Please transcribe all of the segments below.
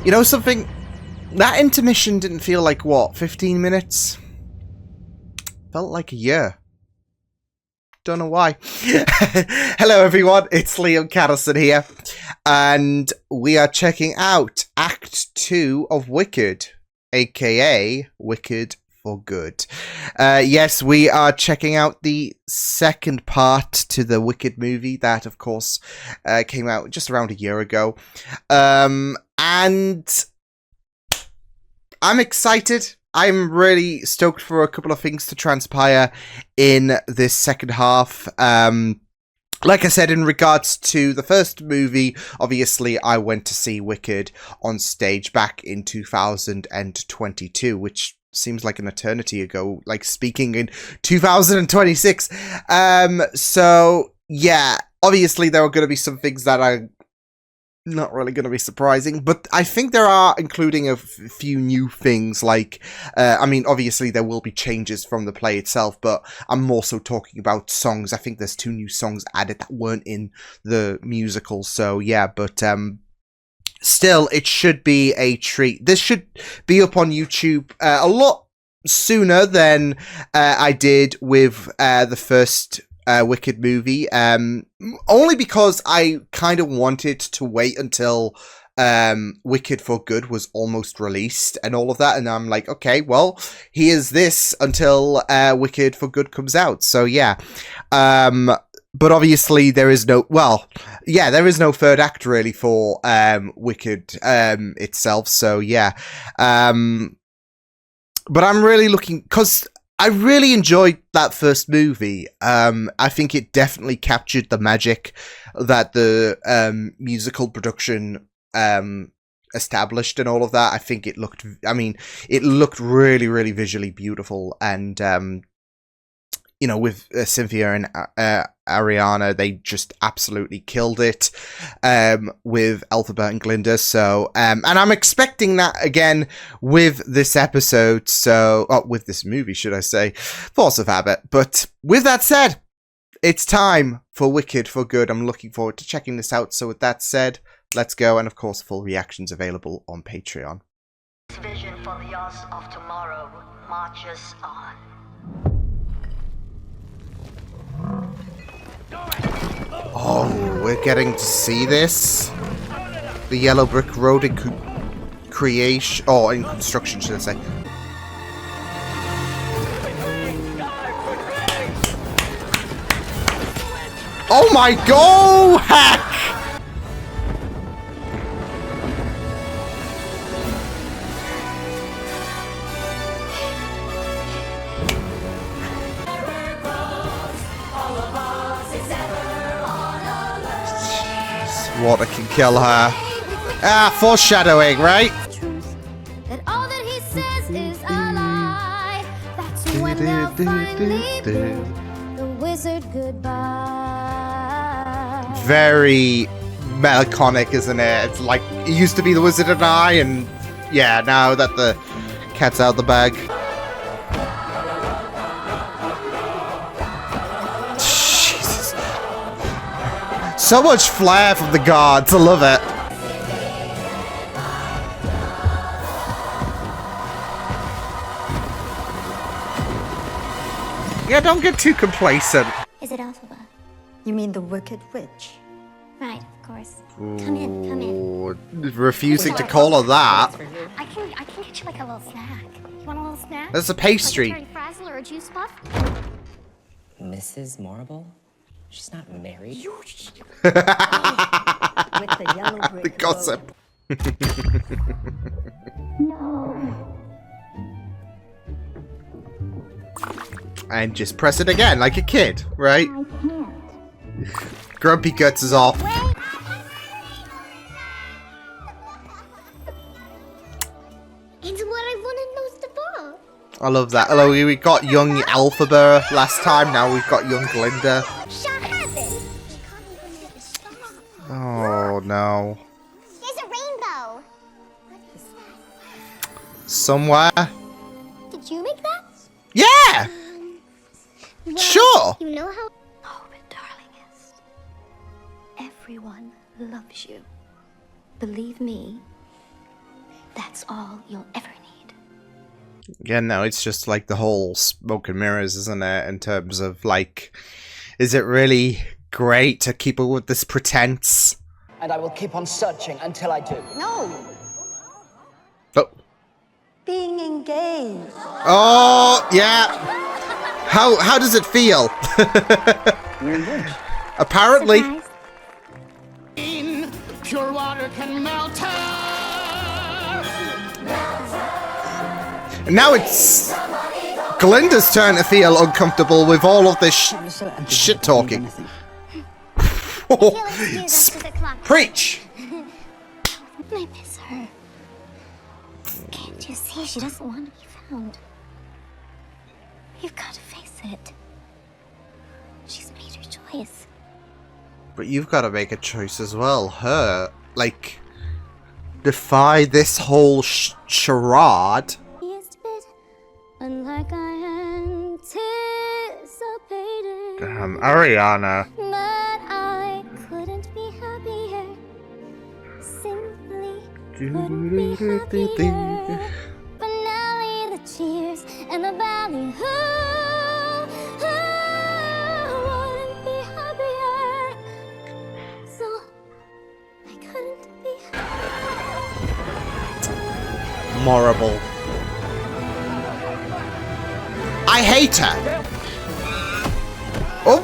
You know something? That intermission didn't feel like, what, 15 minutes? Felt like a year. Don't know why. Hello everyone, it's Liam Caddleson here. And we are checking out Act 2 of Wicked, aka Wicked for Good. Yes, we are checking out the second part to the Wicked movie that, of course, came out just around a year ago. And I'm excited. I'm really stoked for a couple of things to transpire in this second half. Like I said, in regards to the first movie, obviously I went to see Wicked on stage back in 2022, which seems like an eternity ago, like speaking in 2026. So yeah, obviously there are going to be some things that are not really going to be surprising, but I think there are, including a few new things, like, I mean, obviously there will be changes from the play itself, but I'm more so talking about songs. I think there's 2 new songs added that weren't in the musical, so yeah, but still, it should be a treat. This should be up on YouTube a lot sooner than I did with the first Wicked movie, only because I kind of wanted to wait until Wicked for Good was almost released and all of that, and I'm like, okay, well, here's this until Wicked for Good comes out, so yeah. But obviously there is no, well, yeah, there is no third act really for Wicked itself, so yeah. But I'm really looking, because I really enjoyed that first movie. I think it definitely captured the magic that the musical production established and all of that. I think it looked, I mean, it looked really, really visually beautiful. And, you know, with Cynthia and Ariana, they just absolutely killed it with Elphaba and Glinda. So, and I'm expecting that again with this episode. So, with this movie, should I say, Force of Habit. But with that said, it's time for Wicked for Good. I'm looking forward to checking this out. So with that said, let's go. And of course, full reactions available on Patreon. Vision for the us of tomorrow marches on. Oh, we're getting to see this. The Yellow Brick Road in creation, or in construction, should I say. Oh my god! Heck! Water can kill her. Ah, foreshadowing, right? Truth, that all that he says is a lie. That's when they'll finally bid the wizard goodbye. Very melancholic, isn't it? It's like, it used to be the Wizard and I, and yeah, now that the cat's out the bag. So much flair from the gods, I love it. Yeah, don't get too complacent. Is it Elphaba? You mean the Wicked Witch? Right, of course. Come in, come in. Ooh, refusing to call her that. I can get you like a little snack. You want a little snack? There's a pastry. Like a cherry frazzle or a juice puff? Mrs. Marble? She's not married. With the yellow brick The gossip. And just press it again, like a kid, right? I can't. Grumpy Guts is off. Wait! It's what I wanted most of all. I love that. Hello, we got young Elphaba last time, now we've got young Glinda. Shall happen. Oh no. There's a rainbow. Somewhere? Did you make that? Yeah! Well, Sure! You know how... Oh, but darlingest, everyone loves you. Believe me, That's all you'll ever need. Yeah, no, it's just like the whole smoke and mirrors, isn't it? In terms of like, is it really great to keep up with this pretense? And I will keep on searching until I do. No, Oh. being engaged. Oh, yeah. How does it feel? We're engaged. Apparently. Surprise. Pure water can melt her. And now it's Glinda's turn to feel uncomfortable with all of this shit talking. Preach! I miss her. Can't you see she doesn't want to be found? You've got to face it. She's made her choice. But you've got to make a choice as well. Her, like, defy this whole charade. Yes, but unlike I anticipated. Damn, Ariana. But I couldn't be happier. Simply couldn't be happier. Finale, the cheers and the ballyhoo. Wouldn't be happier. So I couldn't be happier. Memorable. I hate her. Oh.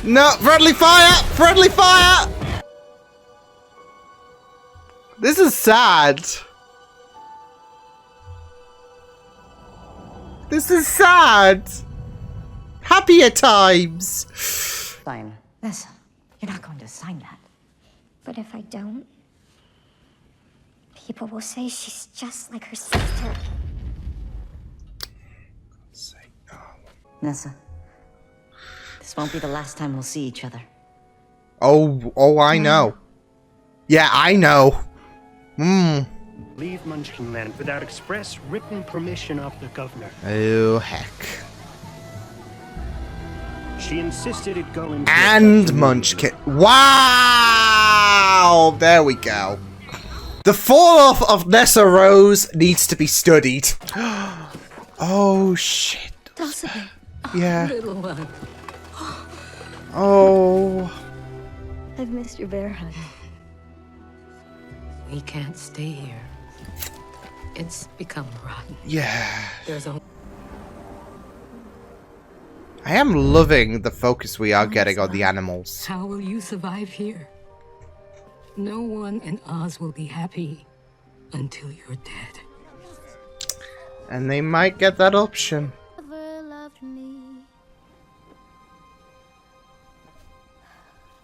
No, friendly fire! Friendly fire! This is sad. This is sad. Happier times. Sign. Nessa, you're not going to sign that. But if I don't, people will say she's just like her sister. Nessa, this won't be the last time we'll see each other. Oh, I know. Yeah, I know. Leave Munchkinland without express written permission of the governor. Oh, heck. She insisted it go into And effect Munchkin. Wow! There we go. The fall off of Nessa Rose needs to be studied. Oh, shit. Dulcibel. Yeah. Little one. Oh. I've missed your bear hug. We can't stay here. It's become rotten. Yeah. There's a I am loving the focus we are getting on the animals. How will you survive here? No one in Oz will be happy until you're dead. And they might get that option. Never loved me.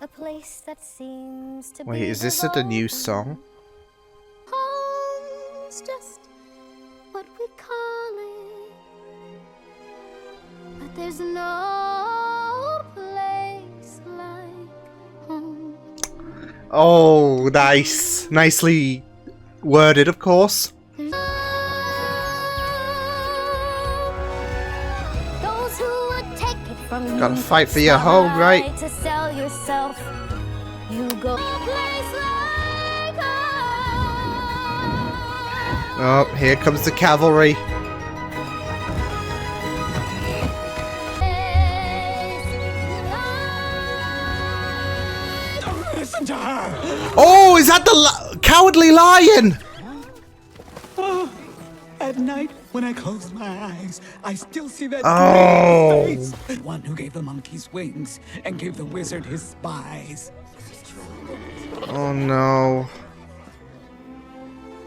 A place that seems to Wait, be is this a new song? Home's just what we call it. But there's no place like home. Oh, nice. Nicely worded, of course. Those who would take it from you. Gotta fight for your home, right? To sell yourself, you go. Place like home. Oh, here comes the cavalry. Listen to her. Oh, is that the cowardly lion? At night, when I close my eyes, I still see that Oh. green face. The one who gave the monkeys wings and gave the wizard his spies. Oh no.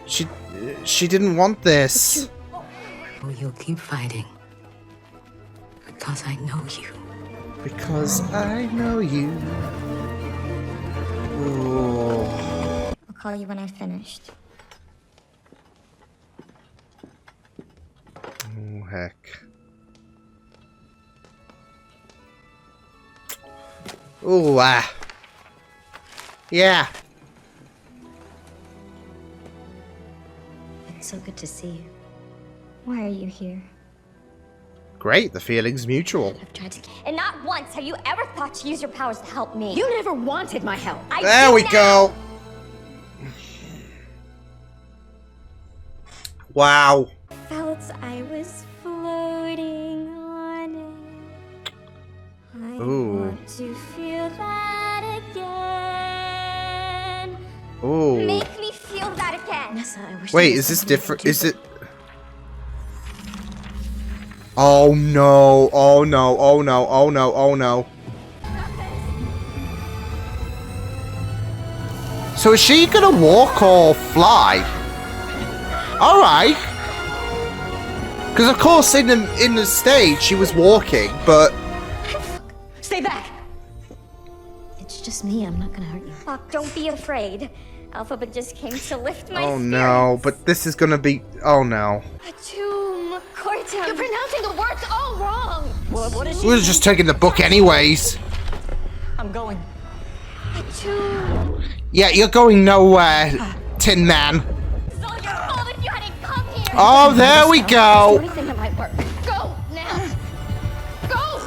She didn't want this. Oh, you'll keep fighting. Because I know you. Because I know you. Ooh. I'll call you when I've finished. Oh, heck. Ooh, ah. Yeah. It's so good to see you. Why are you here? Great, the feeling's mutual. I've tried to. And not once have you ever thought to use your powers to help me. You never wanted my help. There we go. Wow. Felt I was floating on it. I want to feel that again. Ooh. Make me feel that again. Nessa, I wish Wait, there was is this something I could different? do. Is it? Oh no! Oh no! Oh no! Oh no! Oh no! So is she gonna walk or fly? All right. Because of course in the stage she was walking, but Stay back. It's just me. I'm not gonna hurt you. Fuck, don't be afraid. Alphabet just came to lift my oh no! But this is gonna be. Oh no! Atum Cortum. You're pronouncing the words all wrong. What is she? We're just taking the book anyways. I'm going. Atum. Yeah, you're going nowhere, Tin Man. It's all your fault if you hadn't come here. Oh, there we Do go. anything that might work. Go now. Go.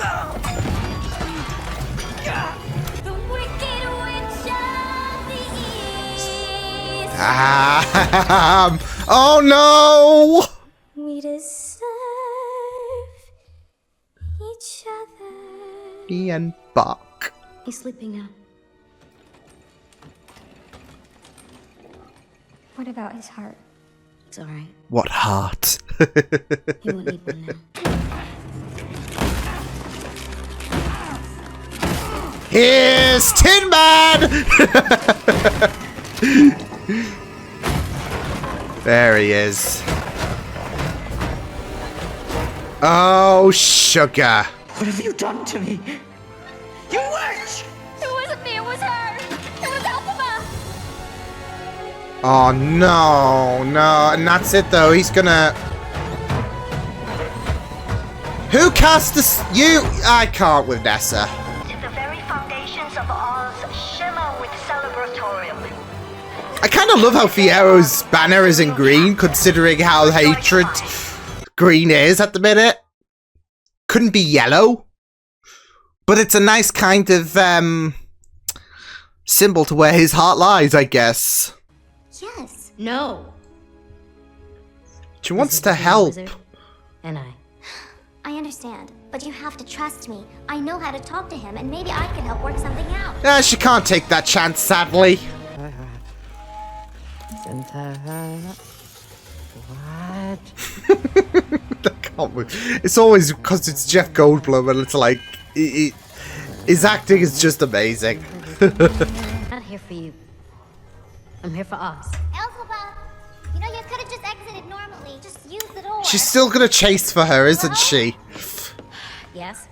The wicked witch of the east. Oh no! We deserve each other. Ian Buck. He's sleeping now. What about his heart? It's all right. What heart? He won't need one now. Here's Tin Man! There he is. Oh, sugar. What have you done to me? You witch! It wasn't me, it was her. It was Alphaba. Oh, no, no. And that's it, though. He's gonna... Who cast this? You? I can't with Nessa. The very foundations of Oz shimmer with celebratorium. I kind of love how Fiero's banner is in green, considering how hatred green is at the minute. Couldn't be yellow. But it's a nice kind of, symbol to where his heart lies, I guess. Yes. No. She wants He's a to little help. wizard, and I understand, but you have to trust me. I know how to talk to him, and maybe I can help work something out. She can't take that chance, sadly. What? I can't believe- It's always because it's Jeff Goldblum, and it's like... his acting is just amazing. I'm not here for you. I'm here for Oz. Alphaba, you know you could have just exited normally. Just use the door. She's still gonna chase for her, isn't she? Yes?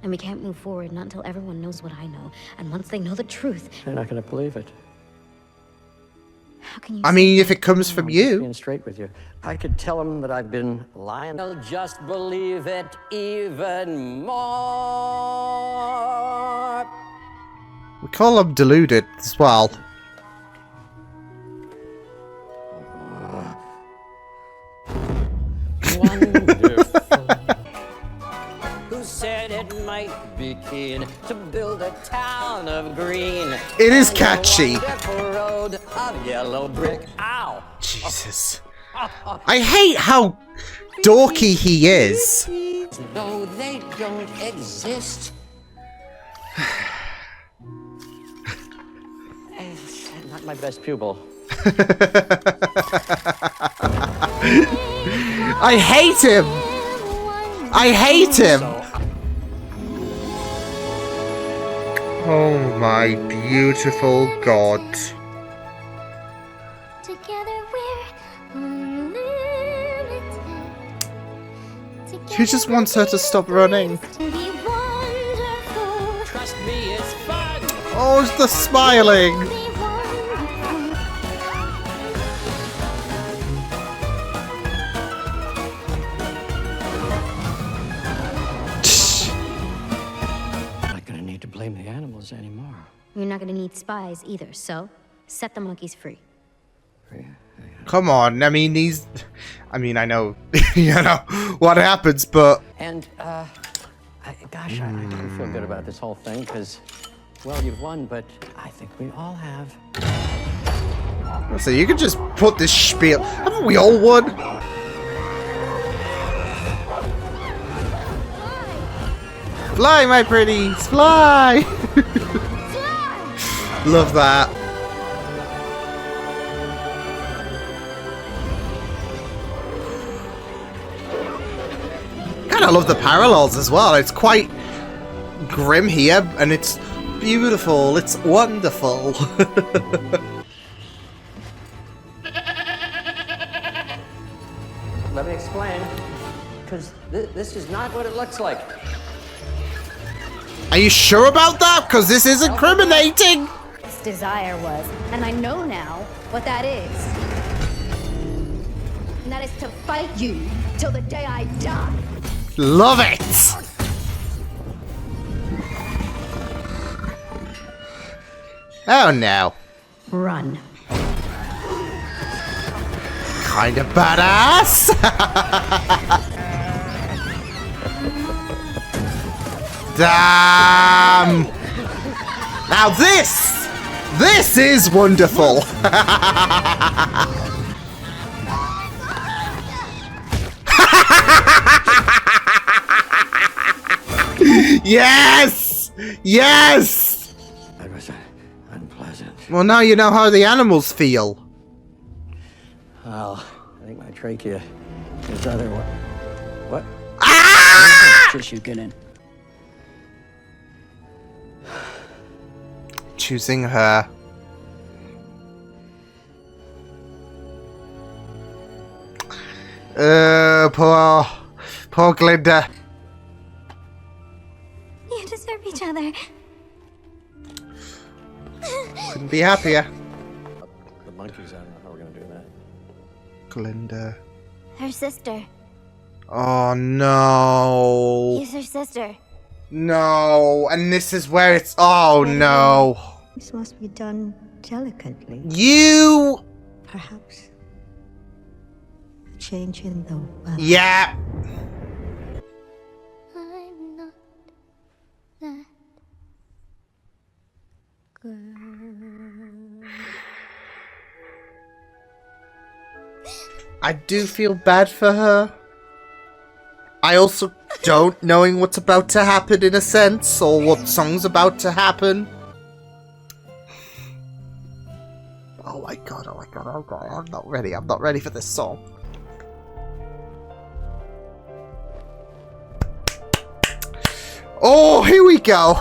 And we can't move forward not until everyone knows what I know. And once they know the truth, They're not gonna believe it. how can you I mean, if it comes from you. Being straight with you. I could tell them that I've been lying. They'll just believe it even more. We call them deluded as well. Wonderful. Who said it might be keen to build a town of green? It is And a catchy. wonderful road of yellow brick. Ow! Jesus. I hate how dorky he is. No, they don't exist. Not my best pupil. I hate him. I hate him. Oh my beautiful God. Together we're unlimited. He just wants her to stop running. To be wonderful. Trust me, it's fun. Oh, it's the smiling. Be wonderful. I'm not gonna need to blame the animals anymore. You're not gonna need spies either, so set the monkeys free. Yeah, Come on, I mean, I know, you know, what happens, but... And, gosh, I don't feel good about this whole thing, because, well, you've won, but I think we all have. So you can just put this spiel... Haven't we all won? Fly, my pretties, fly! Love that. And I love the parallels as well. It's quite grim here, and it's beautiful. It's wonderful. Let me explain, because this is not what it looks like. Are you sure about that? Because this is incriminating. This desire was, and I know now what that is. And that is to fight you till the day I die. Love it. Oh no. Run. Kind of badass. Damn. Now this is wonderful. Yes! Yes! That was unpleasant. Well, now you know how the animals feel. Well, I think my trachea is other one. What? Ah! Tissue, get in. Choosing her. Poor Glinda. You deserve each other. Couldn't be happier. The monkeys, I don't know how we're gonna do that. Glinda. Her sister. Oh no. He's her sister. No. And this is where it's... Oh no. This must be done delicately. You... Perhaps a change in the weather. Yeah. I'm not that girl. I do feel bad for her. I also don't, knowing what's about to happen in a sense, or what song's about to happen. Oh my god, oh my god, oh god, I'm not ready for this song. Oh, here we go!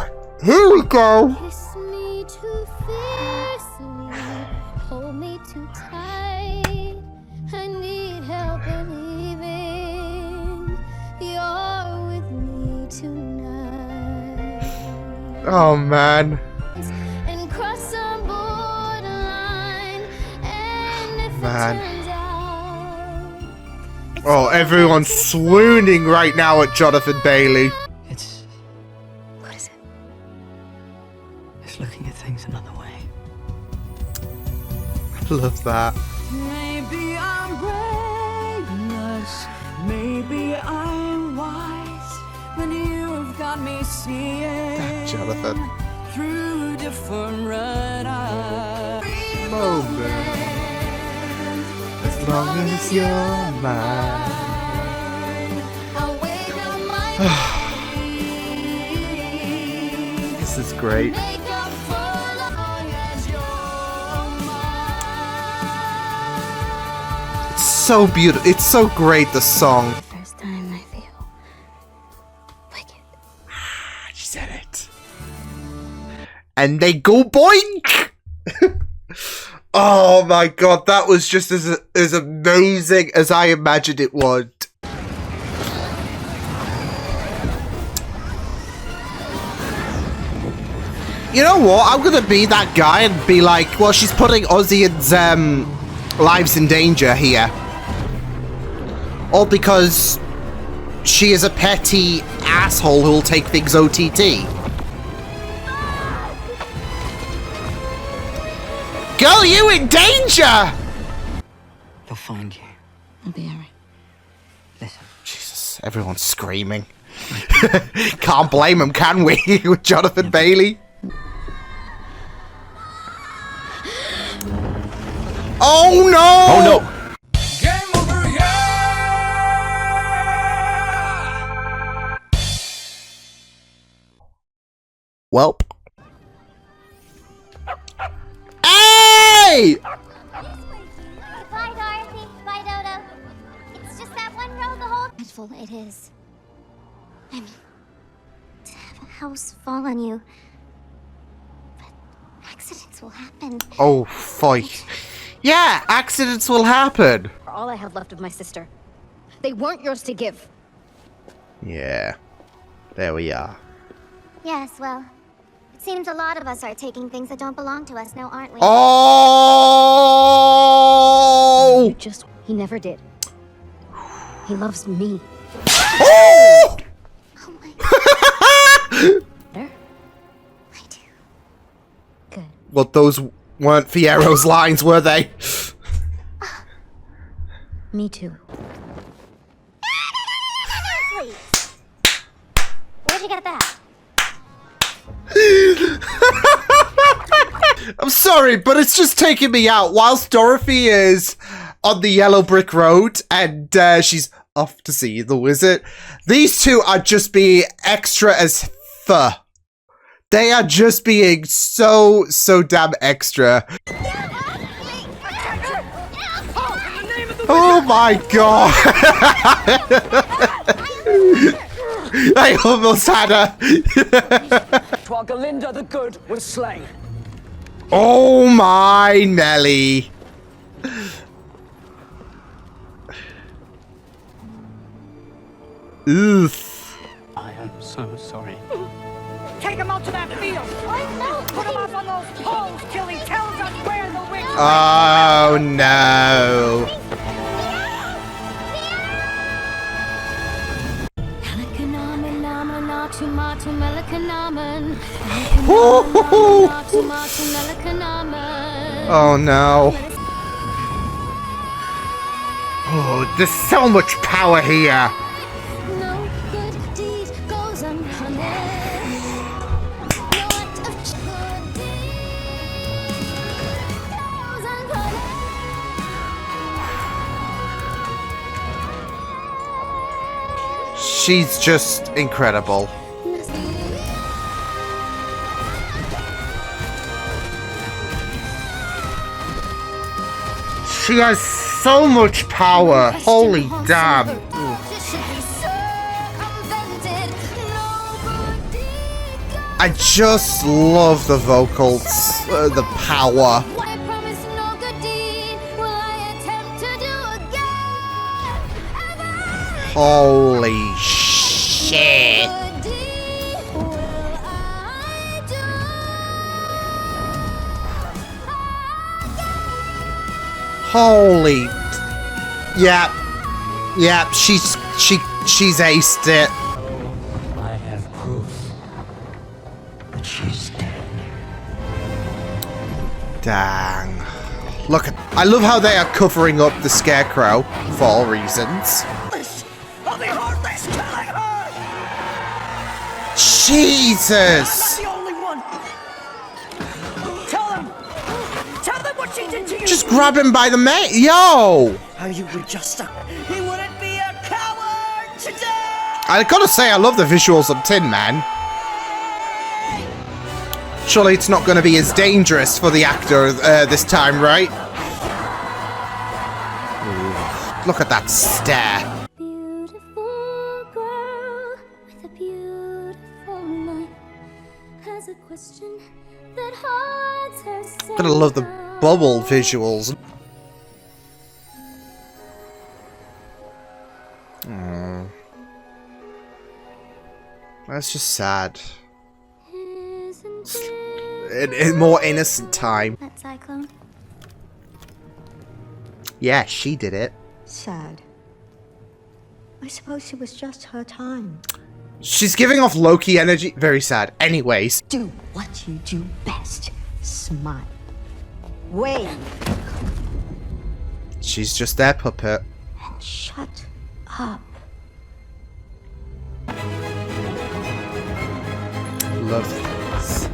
Here we go! Kiss me too fiercely, hold me too tight. I need help believing you're with me tonight. Oh man. And cross some borderline, and if Man. it turns out Oh, everyone's swooning right now at Jonathan Bailey. It's What is it? it's looking at things another way. Love that. Maybe I'm brainless, maybe I'm wise, but you've got me seeing Jonathan. through different red eyes. Moment. As long as you're mine. I'll wake up my This is great. make up for long as you're mine. It's so beautiful. It's so great, the song. First time I feel wicked. She said it. And they go boink! Oh my god, that was just as amazing as I imagined it would. You know what? I'm gonna be that guy and be like, well, she's putting Ozzy and lives in danger here. All because she is a petty asshole who'll take things OTT. Girl, you in danger! find you. I'll be alright. Listen. Jesus, everyone's screaming. Can't blame him, can we? With Jonathan Bailey. Oh no! Oh no! Game over, Welp. Hey! Bye, Dorothy. Bye, Dodo. It's just that one road the whole... Dreadful it is. I mean, to have a house fall on you. But accidents will happen. Oh, fight. Yeah, accidents will happen. All I have left of my sister. They weren't yours to give. Yeah. There we are. Yes, well, it seems a lot of us are taking things that don't belong to us now, aren't we? Oh! You just... He never did. He loves me. Oh! Oh my... Better? I do. Good. Well, those weren't Fiero's lines, were they? Me too. Please. Where'd you get that? I'm sorry, but it's just taking me out. Whilst Dorothy is on the yellow brick road and she's off to see the wizard, these two are just being extra as fuck. They are just being so damn extra. Oh my god! I almost had her. While Galinda the Good was slain. Oh my Nelly. Oof. I am so sorry. Take him out to that field! Put him up on those poles till he tells us where the witch Oh no. Oh no. Oh, there's so much power here. No good deed goes unpunished. No act of good deed goes unpunished. She's just incredible. She has so much power. Holy damn. I just love the vocals, the power. Holy shit. Holy. Yeah, she's aced it. I have proof that she's dead. Dang. Look, I love how they are covering up the scarecrow for all reasons. I'll be heartless, killing her! Jesus! I'm not the only one! Tell them what she did to you! Just grab him by the mane. Yo! How you would just he wouldn't be a coward today! I gotta say, I love the visuals on Tin Man. Surely it's not gonna be as dangerous for the actor this time, right? Ooh, look at that stare. Beautiful girl with a beautiful life has a question that haunts her. Gotta love the bubble visuals. Aww. That's just sad. In more innocent time. That cyclone. Yeah, she did it. Sad. I suppose it was just her time. She's giving off Loki energy. Very sad. Anyways. Do what you do best. Smile. Wave. She's just their puppet. And shut up. Love this.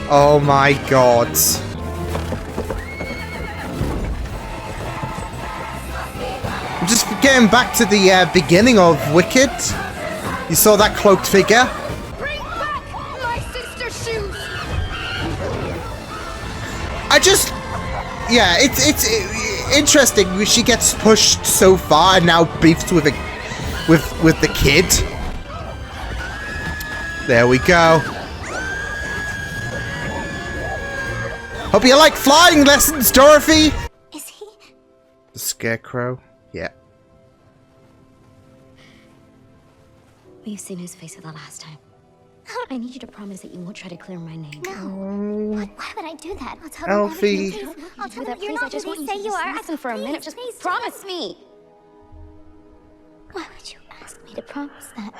Oh my god. I'm just getting back to the beginning of Wicked. You saw that cloaked figure? Bring back my sister's shoes! Yeah, it's interesting. She gets pushed so far and now beefs with the kid. There we go. Hope you like flying lessons, Dorothy. Is he? The Scarecrow. Yeah. We've seen his face for the last time. I need you to promise that you won't try to clear my name. No. Why would I do that? I'll tell Alfie. them everything. I'll tell them Please, you're I not just who want they you say to you just are. listen for a minute. Just promise me. Why would you ask me to promise that?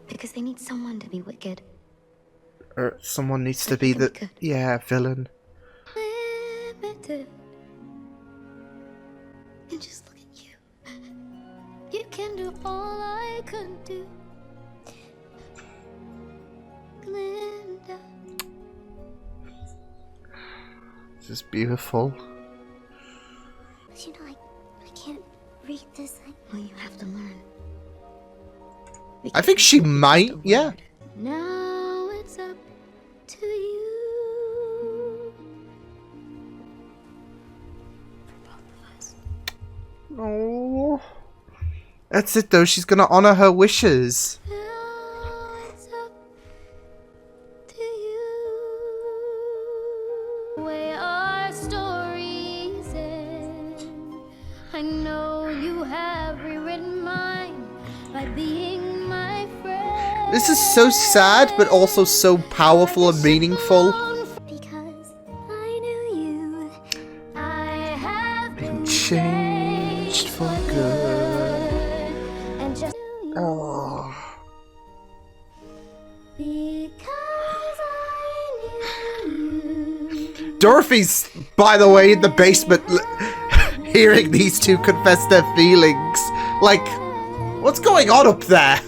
Because they need someone to be wicked. Someone needs to be the villain. Limited. And just look at you. You can do all I could do. Glinda. This is beautiful. But you know, I can't read this. Well, you have to learn. I think she might, yeah. Now it's up to you. For both of us. Oh, that's it though. She's gonna honor her wishes. Now it's up to you. The way our stories end. I know you have rewritten mine by being my friend. This is so sad, but also so powerful and meaningful. Because I knew you. I have been Changed for good. and just Oh. because I knew you. Dorothy's, by the way, in the basement, hearing these two confess their feelings. Like, what's going on up there?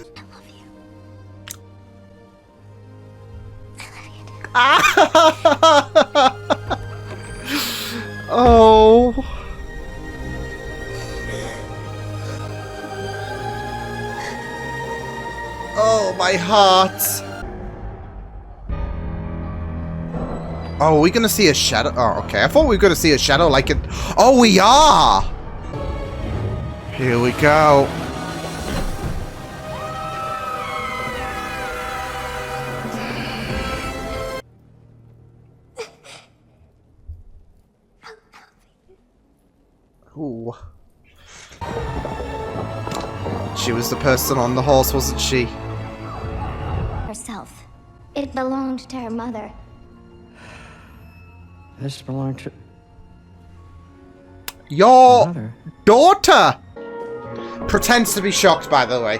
Oh. Oh, my heart. Oh, are we gonna see a shadow? Oh, okay. I thought we were gonna see a shadow like it. Oh, we are! Here we go. Ooh. She was the person on the horse, wasn't she? Herself. It belonged to her mother. This belonged to Your mother. daughter! Pretends to be shocked, by the way.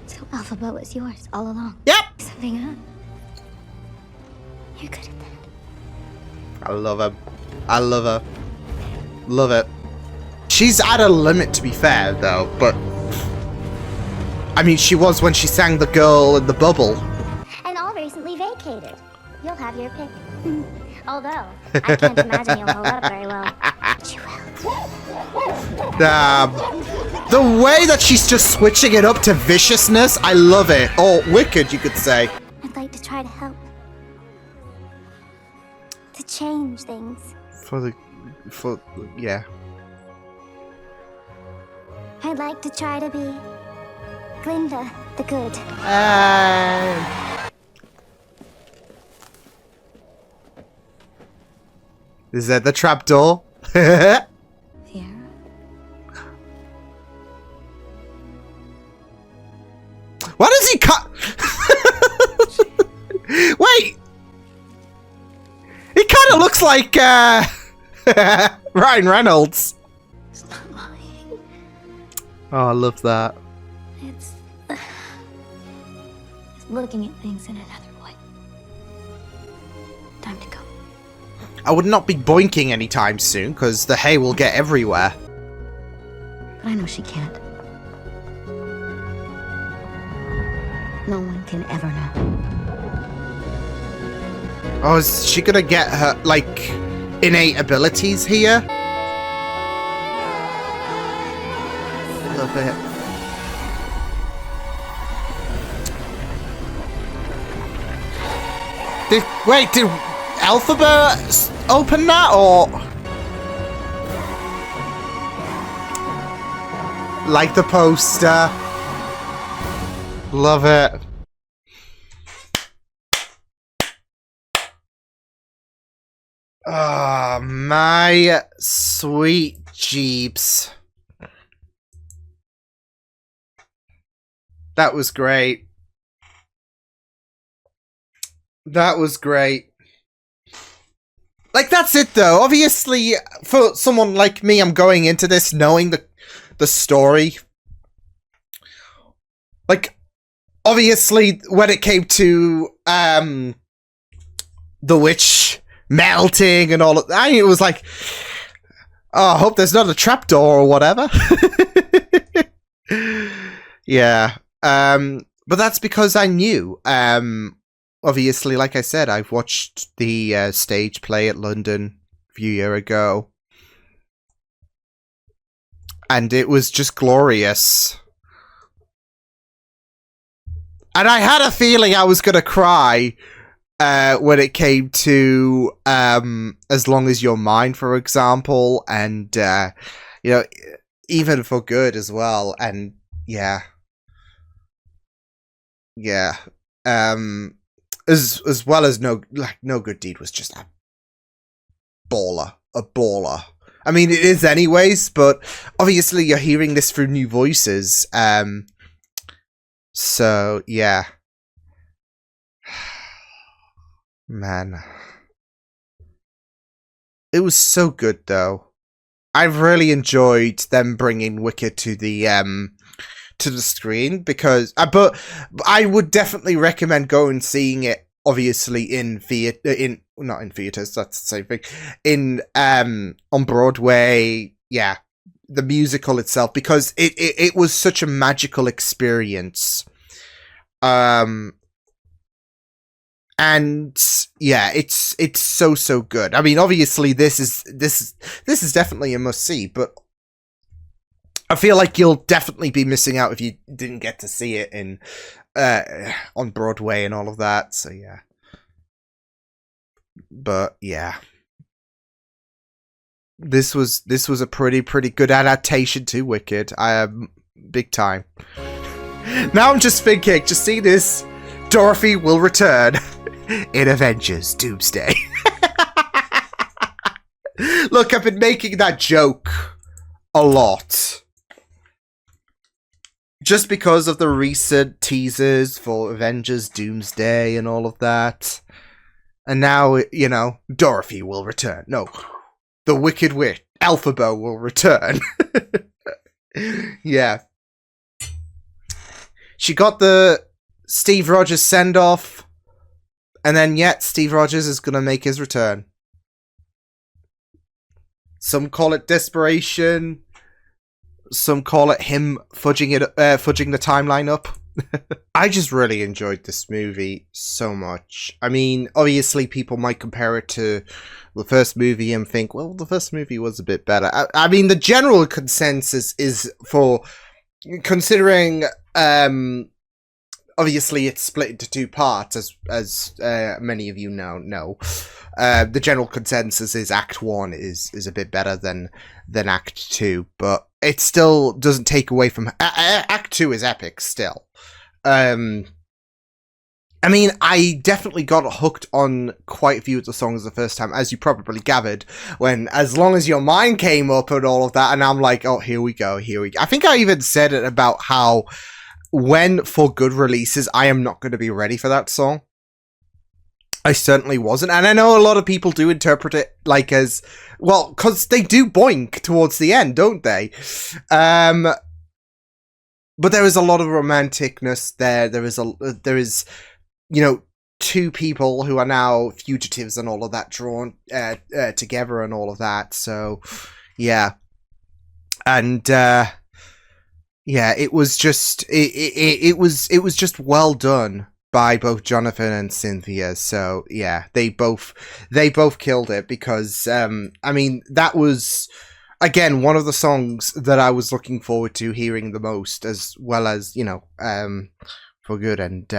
So Alphaba was yours all along. Yep! Something, huh? You're good at that. I love her. I love her. Love it. She's at a limit, to be fair, though, but... I mean, she was when she sang The Girl in the Bubble. And all recently vacated. You'll have your pick. Although, I can't imagine you'll hold up very well. But you will. The way that she's just switching it up to viciousness, I love it. Or wicked, you could say. I'd like to try to help. To change things. Yeah. I'd like to try to be Glinda the Good. Is that the trapdoor? Fiera? Why does he cut? Wait! He kind of looks like Ryan Reynolds. It's not lying. Oh, I love that. looking at things in another way. Time to go. I would not be boinking anytime soon, because the hay will get everywhere. But I know she can't. No one can ever know. Oh, is she gonna get her, like, innate abilities here? A little bit. Did Alphabet open that, or? Like the poster. Love it. Ah, my sweet Jeeps. That was great. That was great. Like, that's it, though. Obviously, for someone like me, I'm going into this knowing the story. Like, obviously, when it came to, the witch melting and all of that, it was like, oh, I hope there's not a trapdoor or whatever. Yeah. But that's because I knew. Obviously, like I said, I've watched the stage play at London a few years ago. And it was just glorious. And I had a feeling I was going to cry when it came to As Long As You're Mine, for example. And, you know, Even for Good as well. And, yeah. Yeah. As well as No Good Deed was just a baller. A baller. I mean, it is anyways, but obviously you're hearing this through new voices. So, yeah. Man. It was so good, though. I've really enjoyed them bringing Wicked to the screen, because but I would definitely recommend going and seeing it, obviously in not in theaters, that's the same thing, in on Broadway. Yeah, the musical itself, because it was such a magical experience. And yeah, it's so good. I mean, obviously this is definitely a must see, but I feel like you'll definitely be missing out if you didn't get to see it in on Broadway and all of that. So yeah. But yeah. This was a pretty good adaptation to Wicked. Big time. Now I'm just thinking, just see this, Dorothy will return in Avengers Doomsday. Look, I've been making that joke a lot. Just because of the recent teasers for Avengers Doomsday and all of that. And now, you know, Dorothy will return. No, the Wicked Witch, Alphaba, will return. Yeah. She got the Steve Rogers send-off. And then, yet, Steve Rogers is going to make his return. Some call it desperation. Some call it him fudging the timeline up. I just really enjoyed this movie so much. I mean, obviously people might compare it to the first movie and think, well, the first movie was a bit better. I mean, the general consensus is for, considering, obviously it's split into two parts, as many of you know. The general consensus is Act 1 is a bit better than Act 2, but it still doesn't take away from... Act 2 is epic still. I mean, I definitely got hooked on quite a few of the songs the first time, as you probably gathered, when As Long As Your Mind came up and all of that, and I'm like, oh, here we go. I think I even said it about how when For Good releases, I am not going to be ready for that song. I certainly wasn't, and I know a lot of people do interpret it like as, well, because they do boink towards the end, don't they? but there is a lot of romanticness there. There is, you know, two people who are now fugitives and all of that drawn together and all of that. So, yeah. And, yeah, it was just, it was just well done by both Jonathan and Cynthia. So, yeah, they both killed it because, I mean, that was, again, one of the songs that I was looking forward to hearing the most, as well as, you know, For Good and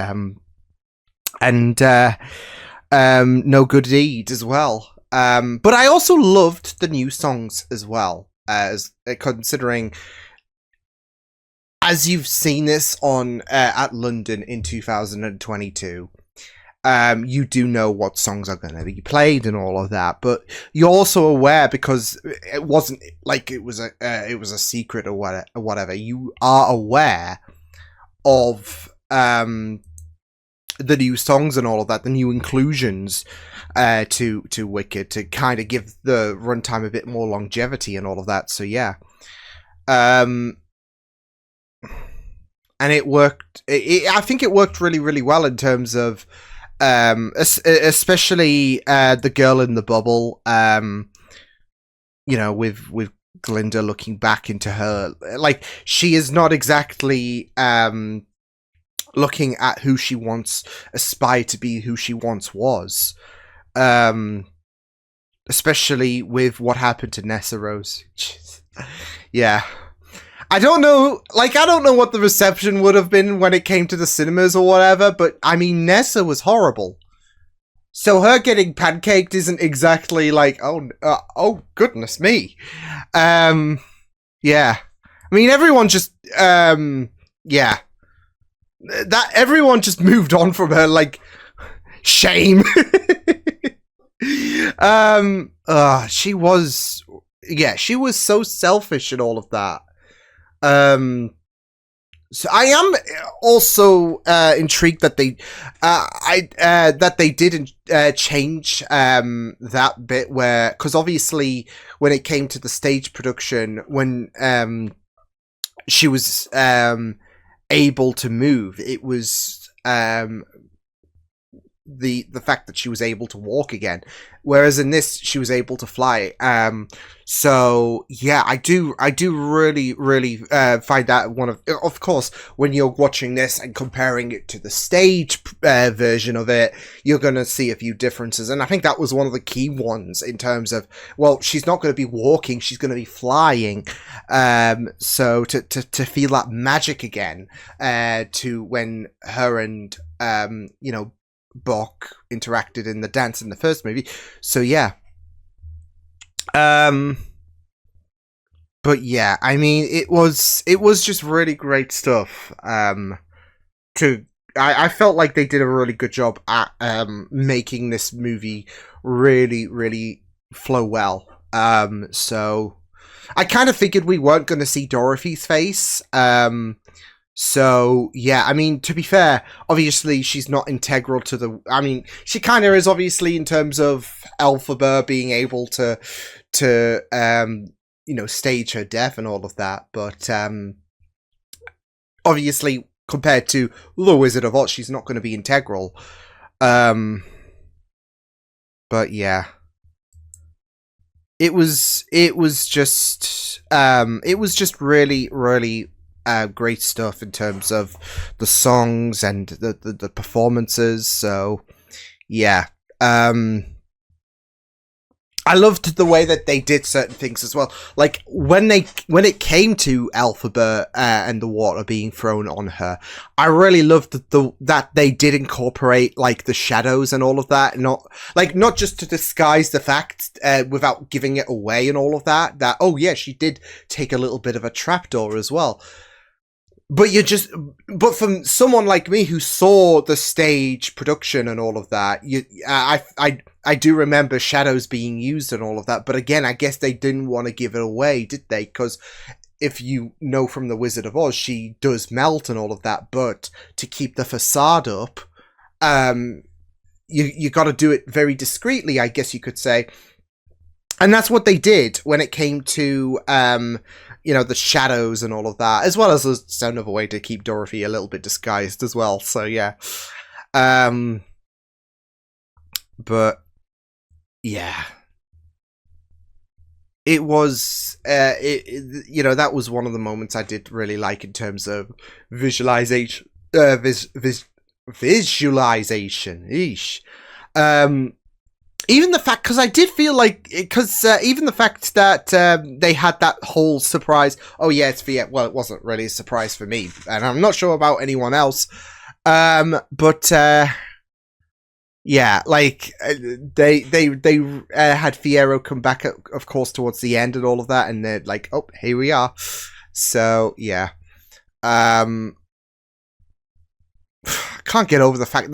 No Good Deed as well. But I also loved the new songs as well, as considering, as you've seen this on at London in 2022, you do know what songs are going to be played and all of that, but you're also aware, because it wasn't like it was a secret or whatever. You are aware of the new songs and all of that, the new inclusions to Wicked, to kind of give the runtime a bit more longevity and all of that. So yeah, and it worked. I think it worked really, really well in terms of, especially the girl in the bubble. You know, with Glinda looking back into her, like, she is not exactly looking at who she once aspired to be, who she once was. Especially with what happened to Nessa Rose. Yeah. I don't know what the reception would have been when it came to the cinemas or whatever, but I mean, Nessa was horrible. So her getting pancaked isn't exactly like, oh goodness me. Yeah. I mean, everyone just, yeah. That everyone just moved on from her, like, shame. She was so selfish and all of that. So I am also intrigued that they did change that bit where, because obviously when it came to the stage production, when she was able to move, it was the fact that she was able to walk again, whereas in this she was able to fly. So yeah, I do really find that one of course, when you're watching this and comparing it to the stage version of it, you're gonna see a few differences, and I think that was one of the key ones in terms of, well, she's not going to be walking, she's going to be flying. So to feel that magic again, to when her and you know, Bok interacted in the dance in the first movie. So yeah. But yeah, I mean, it was just really great stuff. I felt like they did a really good job at making this movie really, really flow well. So I kind of figured we weren't going to see Dorothy's face. So yeah, I mean, to be fair, obviously she's not integral to the, I mean, she kind of is, obviously, in terms of Elphaba being able to you know, stage her death and all of that, but obviously compared to The Wizard of Oz, she's not going to be integral. But yeah, it was just really, really great stuff in terms of the songs and the performances. So yeah, I loved the way that they did certain things as well. Like when it came to Elphaba and the water being thrown on her, I really loved that they did incorporate like the shadows and all of that, not just to disguise the fact without giving it away and all of that. That, oh yeah, she did take a little bit of a trapdoor as well. But but from someone like me who saw the stage production and all of that, I do remember shadows being used and all of that. But again, I guess they didn't want to give it away, did they? Because if you know from The Wizard of Oz, she does melt and all of that. But to keep the facade up, you got to do it very discreetly, I guess you could say. And that's what they did when it came to, the shadows and all of that, as well as another way to keep Dorothy a little bit disguised as well. So, yeah. But, yeah. It was, that was one of the moments I did really like in terms of visualization. Visualization. Eesh. Even the fact, because I did feel like, even the fact that they had that whole surprise. Oh yeah, it's Viet. Well, it wasn't really a surprise for me, and I'm not sure about anyone else. But yeah, like they had Fiyero come back, of course, towards the end and all of that, and they're like, oh, here we are. So yeah, can't get over the fact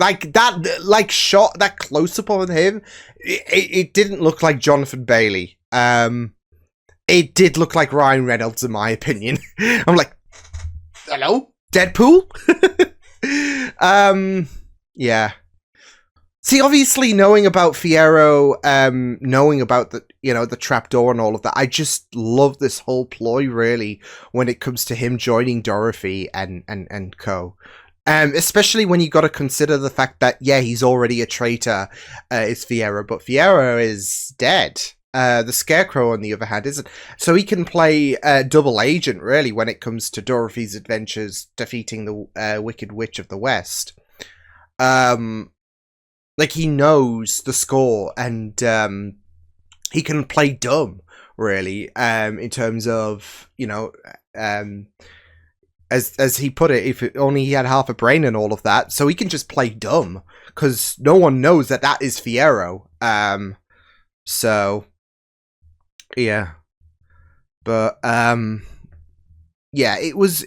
shot, that close up on him. It didn't look like Jonathan Bailey. It did look like Ryan Reynolds, in my opinion. I'm like, hello, Deadpool. Yeah. See, obviously, knowing about Fiyero, knowing about the trapdoor and all of that, I just love this whole ploy, really, when it comes to him joining Dorothy and co. Especially when you got to consider the fact that, yeah, he's already a traitor, is Fiyero, but Fiyero is dead. The Scarecrow, on the other hand, isn't. So he can play double agent, really, when it comes to Dorothy's adventures defeating the Wicked Witch of the West. Like, he knows the score, and he can play dumb, really, in terms of, as he put it, if only he had half a brain and all of that, so he can just play dumb, because no one knows that is Fiyero. So, yeah. But, yeah, it was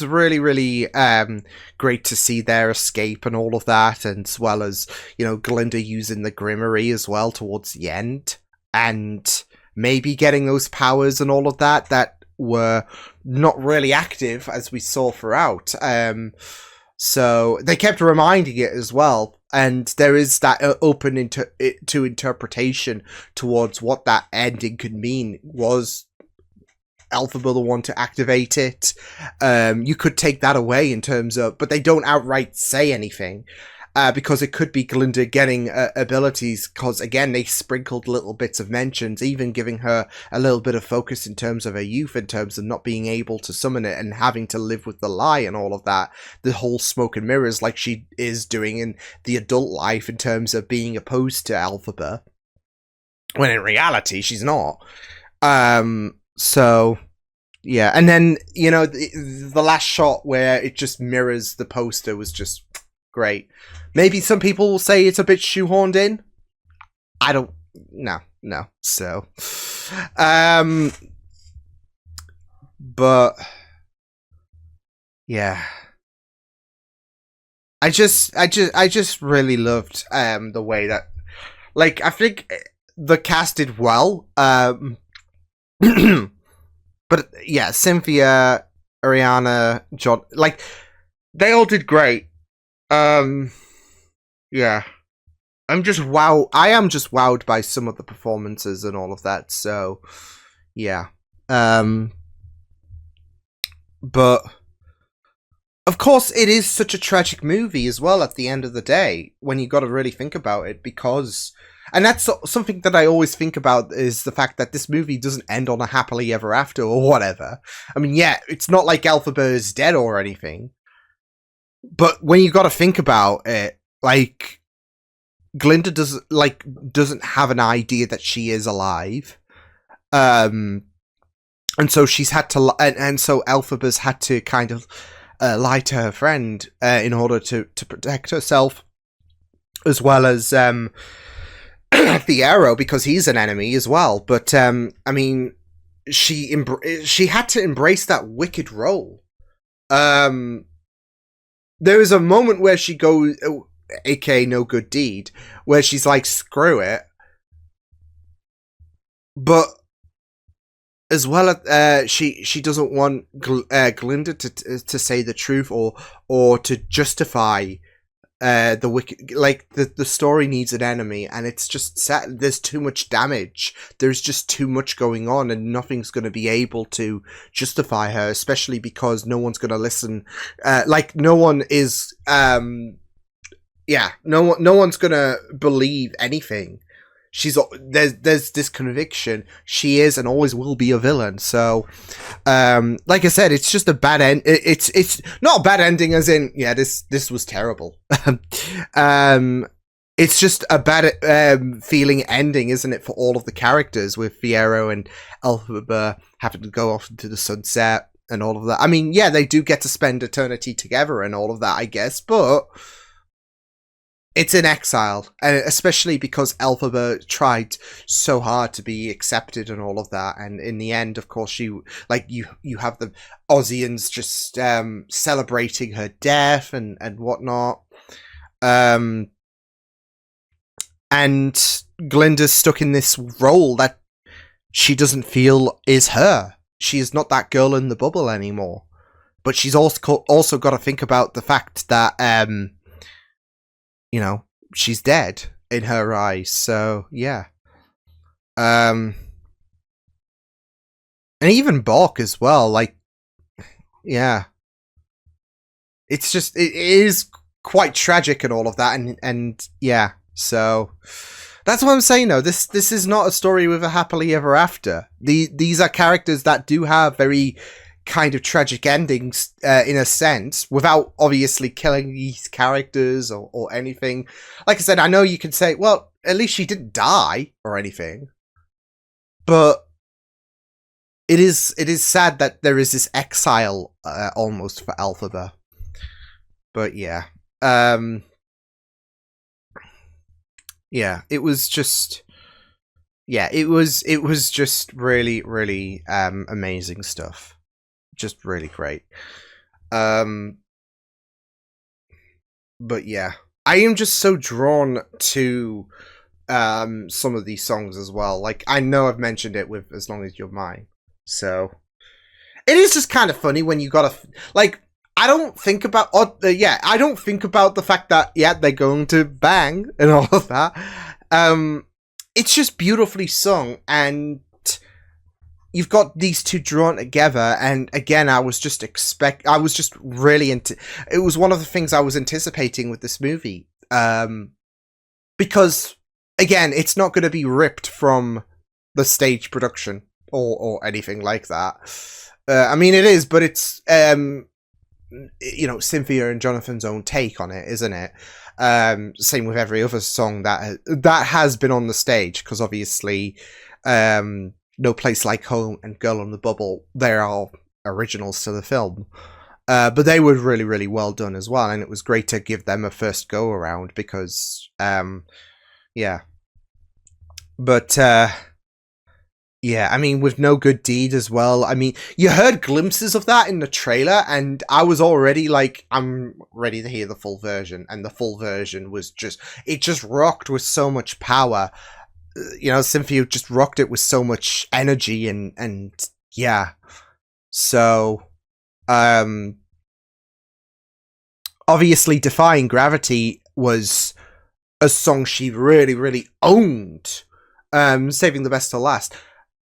really, really great to see their escape and all of that, and as well as, Glinda using the Grimmery as well towards the end, and maybe getting those powers and all of that were not really active, as we saw throughout. So they kept reminding it as well, and there is that open to interpretation towards what that ending could mean. Was Elphaba the one to activate it? You could take that away in terms of, but they don't outright say anything, because it could be Glinda getting abilities, because again, they sprinkled little bits of mentions, even giving her a little bit of focus in terms of her youth, in terms of not being able to summon it and having to live with the lie and all of that, the whole smoke and mirrors, like she is doing in the adult life, in terms of being opposed to Elphaba, when in reality she's not. So, yeah, and then, the last shot where it just mirrors the poster was just great. Maybe some people will say it's a bit shoehorned in. I don't... No. So, but, yeah. I just really loved, the way that, like, I think the cast did well, but yeah, Cynthia, Ariana, John, like, they all did great. Yeah. I am just wowed by some of the performances and all of that, so yeah. But of course it is such a tragic movie as well at the end of the day, when you got to really think about it, because, and that's something that I always think about, is the fact that this movie doesn't end on a happily ever after or whatever. I mean, yeah, it's not like Elphaba is dead or anything, but when you got to think about it, like, Glinda doesn't have an idea that she is alive, and so she's had to, and so Elphaba's had to kind of lie to her friend in order to protect herself, as well as Fiyero, because he's an enemy as well. But I mean, she had to embrace that wicked role. There is a moment where she goes, aka no good deed, where she's like, screw it. But as well, she doesn't want Glinda to say the truth or to justify the wicked, like the story needs an enemy, and it's just set. There's too much damage. There's just too much going on, and nothing's going to be able to justify her, especially because no one's going to listen. Like no one is. No one's going to believe anything. There's this conviction she is and always will be a villain. So like I said, it's just a bad end. It's not a bad ending as in this was terrible. It's just a bad feeling ending, isn't it, for all of the characters, with Fiyero and Elphaba having to go off into the sunset and all of that. I mean, yeah, they do get to spend eternity together and all of that, I guess, but it's in exile, and especially because Elphaba tried so hard to be accepted and all of that, and in the end, of course, you have the Ozians just celebrating her death and whatnot, and Glinda's stuck in this role that she doesn't feel is her. She is not that girl in the bubble anymore, but she's also got to think about the fact that she's dead in her eyes. So yeah. And even Bork as well, like, yeah. It's just, it is quite tragic and all of that, and yeah, so that's what I'm saying though. This is not a story with a happily ever after. These are characters that do have very kind of tragic endings in a sense, without obviously killing these characters or anything. Like I said, I know you can say, well, at least she didn't die or anything, but it is sad that there is this exile almost for Elphaba. But yeah, yeah, it was just, yeah, it was just really, really amazing stuff. Just really great. But yeah, I am just so drawn to some of these songs as well. Like, I know I've mentioned it with As Long As You're Mine, so it is just kind of funny when you gotta, like, I don't think about I don't think about the fact that they're going to bang and all of that. It's just beautifully sung, and you've got these two drawn together, and again, I was just really it was one of the things I was anticipating with this movie, because again, it's not going to be ripped from the stage production or anything like that. I mean, it is, but it's Cynthia and Jonathan's own take on it, isn't it? Same with every other song that has been on the stage, because obviously No Place Like Home and Girl on the Bubble, they are originals to the film. But they were really, really well done as well, and it was great to give them a first go around because, yeah. But, yeah, I mean, with No Good Deed as well, I mean, you heard glimpses of that in the trailer, and I was already like, I'm ready to hear the full version, and the full version was just, it just rocked with so much power. Cynthia just rocked it with so much energy and yeah. So, obviously Defying Gravity was a song she really, really owned. Saving the Best to Last.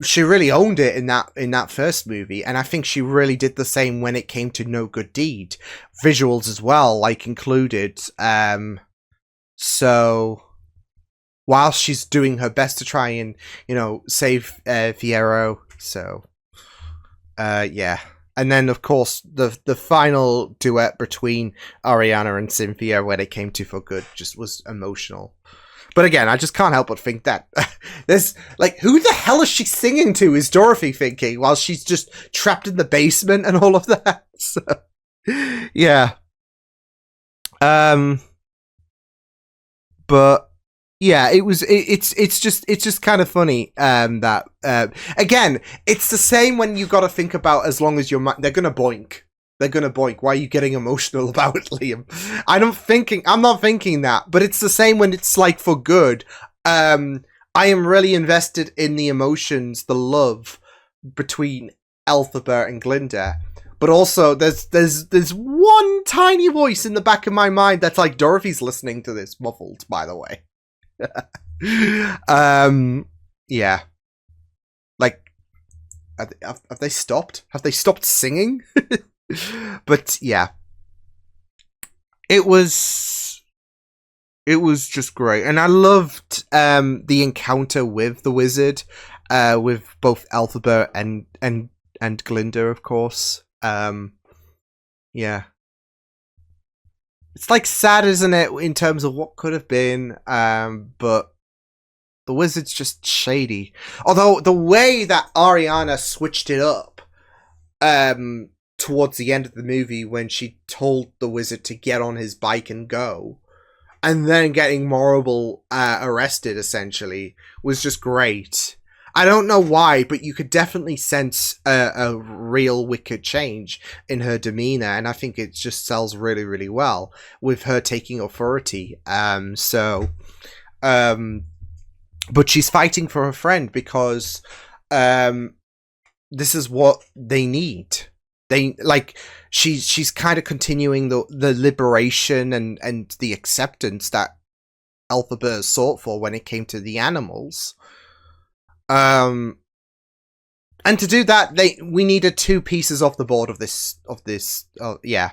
She really owned it in that first movie, and I think she really did the same when it came to No Good Deed. Visuals as well, like, included. So while she's doing her best to try and, save Fiyero. So, yeah. And then, of course, the final duet between Ariana and Cynthia when it came to For Good just was emotional. But again, I just can't help but think that there's, like, who the hell is she singing to, is Dorothy thinking, while she's just trapped in the basement and all of that. So, yeah. But yeah, it's just kind of funny that again, it's the same when you got to think about As Long As You're Mine. They're gonna boink. Why are you getting emotional about it, Liam? I'm not thinking that, but it's the same when it's like For Good. I am really invested in the emotions, the love between Elphaba and Glinda. but also there's one tiny voice in the back of my mind that's like, Dorothy's listening to this muffled, by the way. Yeah. Like, have they stopped? Have they stopped singing? But yeah. It was just great. And I loved the encounter with the wizard, with both Elphaba and Glinda, of course. Yeah. It's like sad, isn't it, in terms of what could have been, but the wizard's just shady. Although the way that Ariana switched it up towards the end of the movie, when she told the wizard to get on his bike and go, and then getting Morrible arrested, essentially, was just great. I don't know why, but you could definitely sense a real Wicked change in her demeanor, and I think it just sells really, really well with her taking authority. But she's fighting for her friend because this is what they need. She's kind of continuing the liberation and the acceptance that Elphaba sought for when it came to the animals. And to do that, we needed two pieces off the board of this. Yeah.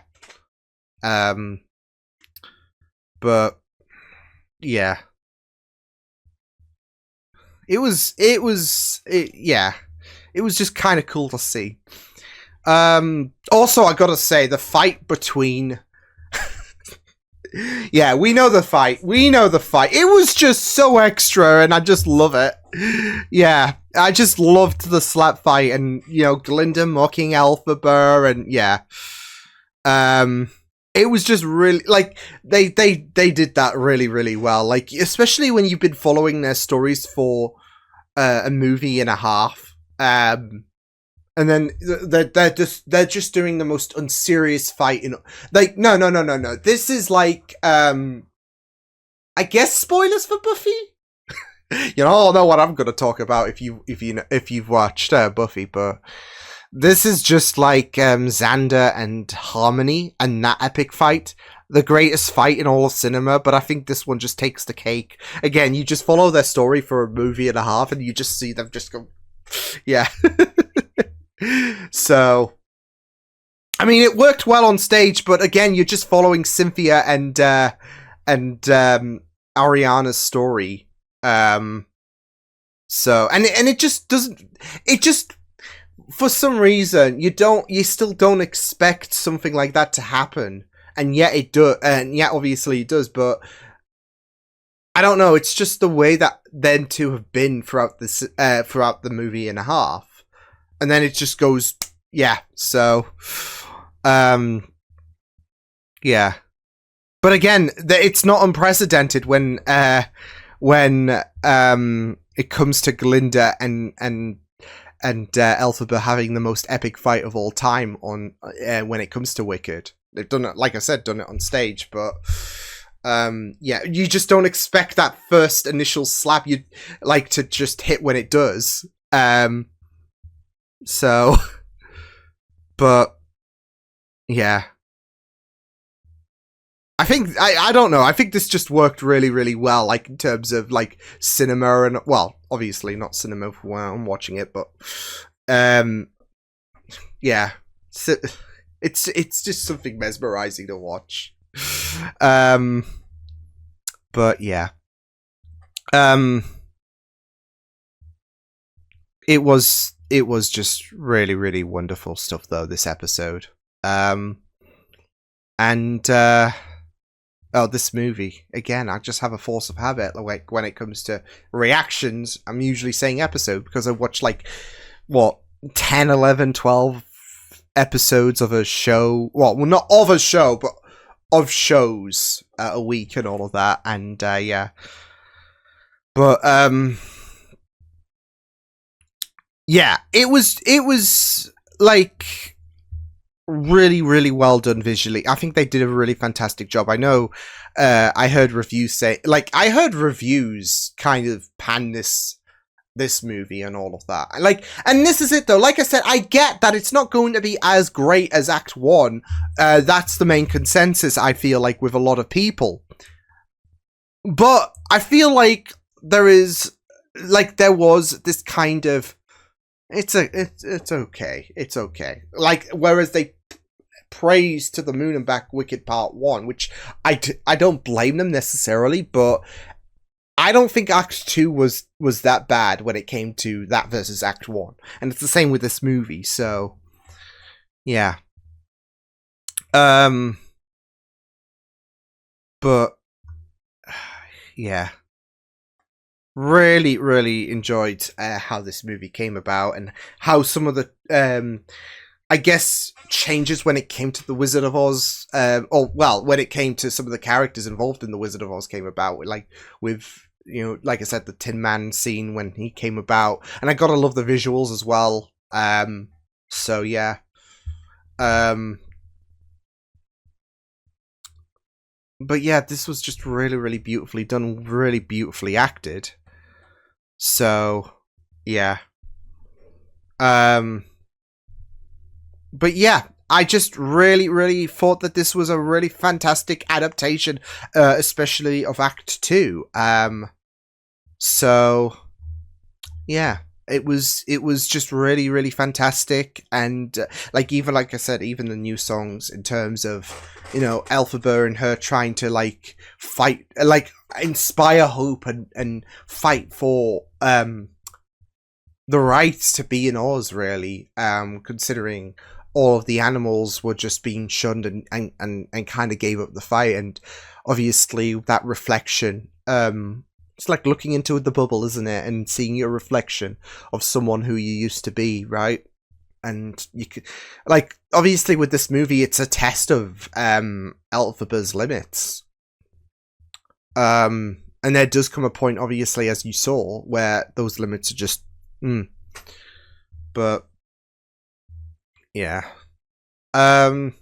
But yeah, it was just kind of cool to see. Also, I gotta say, the fight between. Yeah, we know the fight. It was just so extra, and I just love it. Yeah, I just loved the slap fight, and, you know, Glinda mocking Elphaba, and yeah. It was just really, like, they did that really, really well. Like, especially when you've been following their stories for a movie and a half. And then they're just doing the most unserious fight in, like, no. This is like I guess spoilers for Buffy. You all know what I'm gonna talk about if you've watched Buffy, but this is just like Xander and Harmony and that epic fight, the greatest fight in all of cinema. But I think this one just takes the cake. Again, you just follow their story for a movie and a half, and you just see them just go, yeah. So, I mean, it worked well on stage, but again, you're just following Cynthia and Ariana's story. So, and it just doesn't. It just, for some reason, you still don't expect something like that to happen, and yet it does, and yet obviously it does. But I don't know. It's just the way that them two have been throughout the movie and a half. And then it just goes, yeah. So, yeah. But again, it's not unprecedented when it comes to Glinda and Elphaba having the most epic fight of all time on when it comes to Wicked. They've done it, like I said, done it on stage, but yeah, you just don't expect that first initial slap you'd like to just hit when it does. So, but yeah, I think I don't know. I think this just worked really, really well. Like in terms of like cinema and, well, obviously not cinema when I'm watching it, but yeah, it's just something mesmerizing to watch. But yeah, it was just really, really wonderful stuff, though, this episode. This movie, again, I just have a force of habit. Like, when it comes to reactions, I'm usually saying episode, because I watch, like, 10, 11, 12 episodes of a show. Well, not of a show, but of shows a week and all of that. And, yeah. But, yeah, it was like really, really well done visually. I think they did a really fantastic job. I know I heard reviews kind of pan this this movie and all of that. Like, and this is it though. Like I said, I get that it's not going to be as great as Act 1. That's the main consensus, I feel like, with a lot of people. But I feel like there was this kind of, it's okay. It's okay. Like, whereas they praise To the Moon and Back Wicked Part 1, which I don't blame them necessarily, but I don't think Act 2 was that bad when it came to that versus Act 1. And it's the same with this movie, so yeah. But yeah. Really, really enjoyed how this movie came about and how some of the I guess changes when it came to the Wizard of Oz, when it came to some of the characters involved in the Wizard of Oz came about, like with, you know, like I said, the Tin Man scene when he came about, and I gotta love the visuals as well. So yeah, but yeah, this was just really, really beautifully done, really beautifully acted. So yeah, but yeah, I just really, really thought that this was a really fantastic adaptation, especially of Act 2. So yeah, it was just really, really fantastic, and like I said, even the new songs in terms of, you know, Elphaba and her trying to like fight, like inspire hope and fight for the rights to be in Oz, really, considering all of the animals were just being shunned and kind of gave up the fight. And obviously that reflection, it's like looking into the bubble, isn't it, and seeing your reflection of someone who you used to be, right? And you could, like, obviously with this movie it's a test of Elphaba's limits, and there does come a point, obviously, as you saw, where those limits are just but yeah, but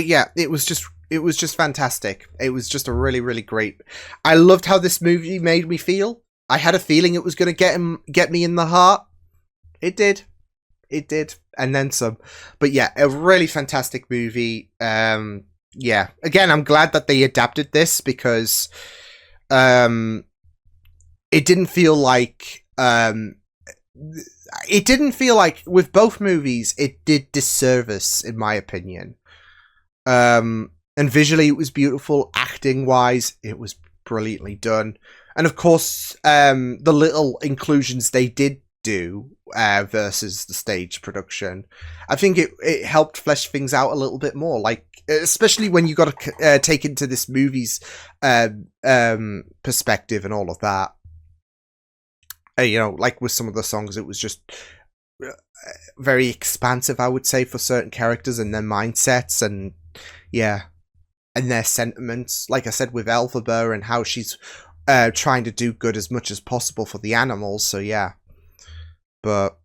yeah, it was just fantastic. It was just a really, really great. I loved how this movie made me feel. I had a feeling it was going to get me in the heart. It did, and then some. But yeah, a really fantastic movie. Yeah, again, I'm glad that they adapted this, because it didn't feel like with both movies it did disservice, in my opinion. And visually it was beautiful, acting wise it was brilliantly done, and of course the little inclusions they did do versus the stage production, I think it helped flesh things out a little bit more, like especially when you got to take into this movie's perspective and all of that. You know, like with some of the songs, it was just very expansive, I would say, for certain characters and their mindsets, and yeah, and their sentiments. Like I said, with Elphaba and how she's trying to do good as much as possible for the animals. So yeah, but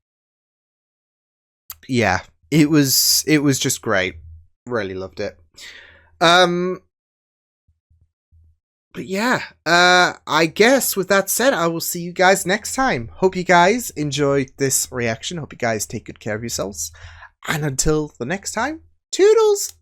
yeah, it was just great. Really loved it. But yeah, I guess with that said, I will see you guys next time. Hope you guys enjoyed this reaction. Hope you guys take good care of yourselves. And until the next time, toodles!